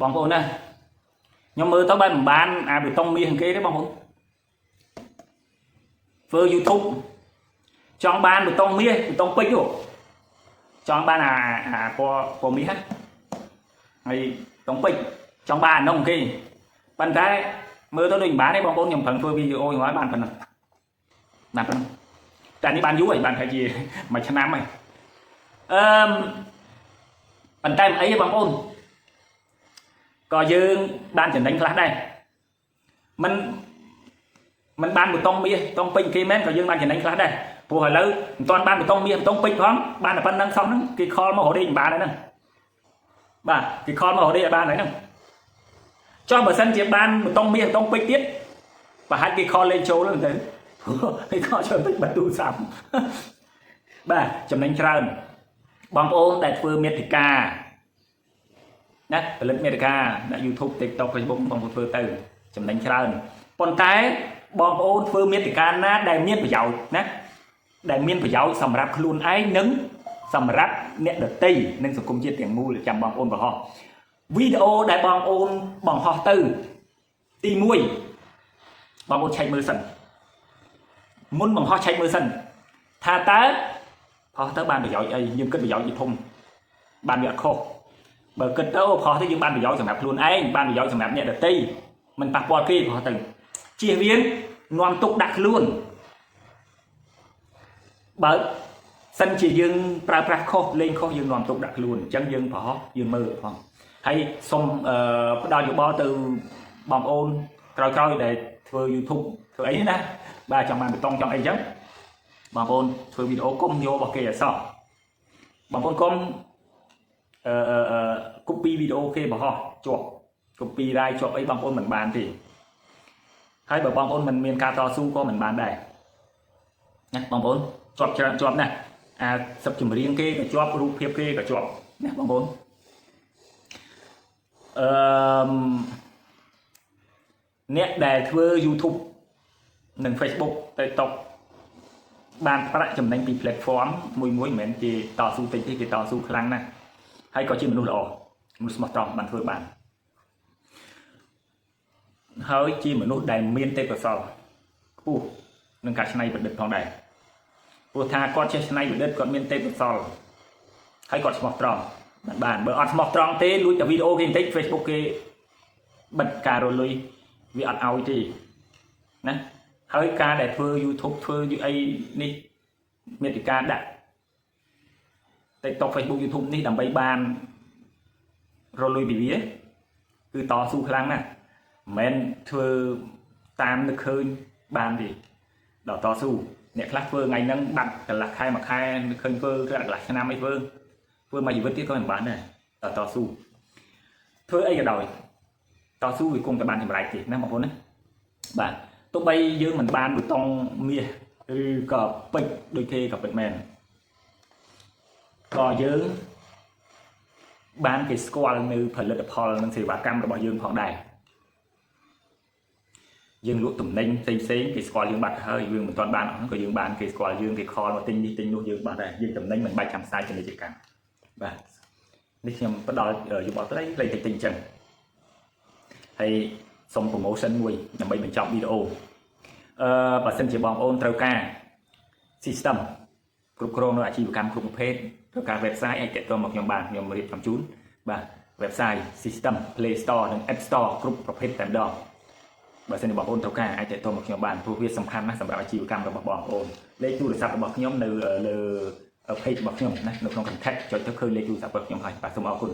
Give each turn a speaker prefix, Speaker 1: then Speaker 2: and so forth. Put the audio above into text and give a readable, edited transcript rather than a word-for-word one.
Speaker 1: បងប្អូនណាខ្ញុំមើលទៅបែបមិនបានអាបេតុងមាសគេទេបងប្អូនធ្វើ YouTube ចង់បានបេតុងមាសបេតុងពេជ្រចង់បានអាពណ៌មាសហើយតុងពេជ្រចង់បានហ្នឹងគេប៉ុន្តែមើលទៅដូចមិនបានទេបងប្អូនខ្ញុំប្រឹងធ្វើវីដេអូខ្ញុំឲ្យបានប៉ុណ្ណឹងតែនេះបានយូរហើយបានប្រហែលជាមួយឆ្នាំហើយប៉ុន្តែមិនអីទេបងប្អូនក៏យើងបានចំណេញខ្លះដែរมันបានបេតុងមាសតុងពេជ្រគេមែនក៏យើងបានចំណេញខ្លះដែរព្រោះឥឡូវមិនទាន់បានបេតុងមាសបេតុងពេជ្រផងបានតែប៉ុណ្្នឹងសោះហ្នឹងគេខលមករកដេកមិនបានហើយហ្នឹងបាទគេខលមករកដេកឲ្យបានហើយហ្នឹងចុះបើសិនជាបានបេតុងមាសបេតុងពេជ្រទៀតប្រហែលគេខលលេងចូលហ្នឹងទៅគេខលចូលពេជ្របាត់ទូរស័ព្ទបាទចំណេញច្រើនបងប្អូនដែលធ្វើមាតិកាណាផលិតមាតិកាដាក់ YouTube TikTok Facebook បងប្អូនធ្វើទៅចំណេញច្រើនប៉ុន្តែបងប្អូនធ្វើមាតិកាណាដែលមានប្រយោជន៍ណាដែលមានប្រយោជន៍សម្រាប់ខ្លួនឯងនិងសម្រាប់អ្នកដទៃនិងសង្គមជាតិទាំងមូលចាំបងប្អូនបង្ហោះវីដេអូដែលបងប្អូនបង្ហោះទៅទី1បងប្អូនឆែកមើលសិនមុនបង្ហោះឆែកមើលសិនថាតើផុសទៅបានប្រយោជន៍អីយើងគិតប្រយោជន៍ធំបានវាអត់ខុសបើគិតទៅផុសទៅយើងបានប្រយោជន៍សម្រាប់ខ្លួនឯងបានប្រយោជន៍សម្រាប់អ្នកដទៃមិនប៉ះពាល់គេផុសទៅជៀសវាងនាំទុកដាក់ខ្លួនបើសិនជាយើងប្រើប្រាស់ខុសលេងខុសយើងនាំទុកដាក់ខ្លួនអញ្ចឹងយើងប្រហោះយើងមើលផងហើយសូមផ្ដល់យោបល់ទៅបងប្អូនក្រោយៗដែលធ្វើ YouTube ធ្វើអីណាបាទចង់បានបេតុងចង់អីអញ្ចឹងបងប្អូនធ្វើវីដេអូគុំយករបស់គេឲ្យសោះបងប្អូនកុំcopy វីដេអូគេបង្ហោះជាប់ copy រាយជាប់អីបងប្អូនមិនបានទេហើយបើបងប្អូនមិនមានការតស៊ូក៏មិនបានដែរណាបងប្អូនជាប់ច្រើនជាប់ណាអាសឹកចម្រៀងគេក៏ជាប់រូបភាពគេក៏ជាប់ណាបងប្អូនអ្នកដែលធ្វើ YouTube និង Facebook TikTok បានប្រាក់ចំណេញពី platform មួយមិនមែនគេតស៊ូតិចទេគេតស៊ូខ្លាំងណាស់ហើយក៏ជាមនុស្សល្អមនុស្សស្មោះត្រង់បានធ្វើបានហើយជាមនុស្សដែលមានទេពកោសល្យខ្ពស់នឹងការច្នៃប្រឌិតផងដែរព្រោះថាគាត់ចេះច្នៃប្រឌិតគាត់មានទេពកោសល្យហើយគាត់ស្មោះត្រង់បានបើអត់ស្មោះត្រង់ទេលួចតែវីដេអូគេបន្តិច Facebook គេបិទការរលុយវាអត់ឲ្យទេណាហើយការដែលធ្វើ YouTube ធ្វើអីនេះមាតិកាដាក់ TikTok Facebook YouTube នេះដើម្បីបានរលុយពីវាគឺតស៊ូខ្លាំងណាស់មិនមែនធ្វើតាមនឹកឃើញបានទេដល់តស៊ូអ្នកខ្លះធ្វើថ្ងៃហ្នឹងបាត់កន្លះខែមួយខែនឹកឃើញធ្វើកន្លះឆ្នាំអីធ្វើមួយជីវិតទៀតក៏មិនបានដែរដល់តស៊ូធ្វើអីក៏ដោយតស៊ូវាគង់តែបានចម្លែកទេណាបងប្អូនណាបាទទោះបីយើងមិនបានបេតុងមាសឬក៏ពេជ្រដូចគេក៏ពិតមែនក៏យើងបានគេស្គាល់នៅផលិតផលនិងសេវាកម្មរបស់យើងផងដែរយើងលក់ទំនិញផ្សេងគេស្គាល់យើងបាត់ហើយយើងមិនទាន់បានអស់ក៏យើងបានគេស្គាល់យើងគេខលមកទិញនេះទិញនោះយើងបាត់ដែរយើងទំនិញមិនបាច់ចាំផ្សាយពាណិជ្ជកម្មបាទនេះខ្ញុំផ្ដល់យោបល់ទៅលេខតិចអញ្ចឹងហើយសុំ promotion មួយដើម្បីបញ្ចប់វីដេអូបើសិនជាបងប្អូនត្រូវការ system គ្រប់គ្រងនៅអាជីវកម្មគ្រប់ប្រភេទត្រូវការ website អាចទាក់ទងមកខ្ញុំបានខ្ញុំរៀបចំជូនបាទ website system Play Store និង App Store គ្រប់ប្រភេទតែម្ដងបើសិនជាបងប្អូនត្រូវការអាចទាក់ទងមកខ្ញុំបានព្រោះវាសំខាន់ណាស់សម្រាប់អាជីវកម្មរបស់បងប្អូនលេខទូរស័ព្ទរបស់ខ្ញុំនៅលើ page របស់ខ្ញុំណានៅក្នុង contact ចុចទៅឃើញលេខទូរស័ព្ទរបស់ខ្ញុំហើយបាទសូមអរគុណ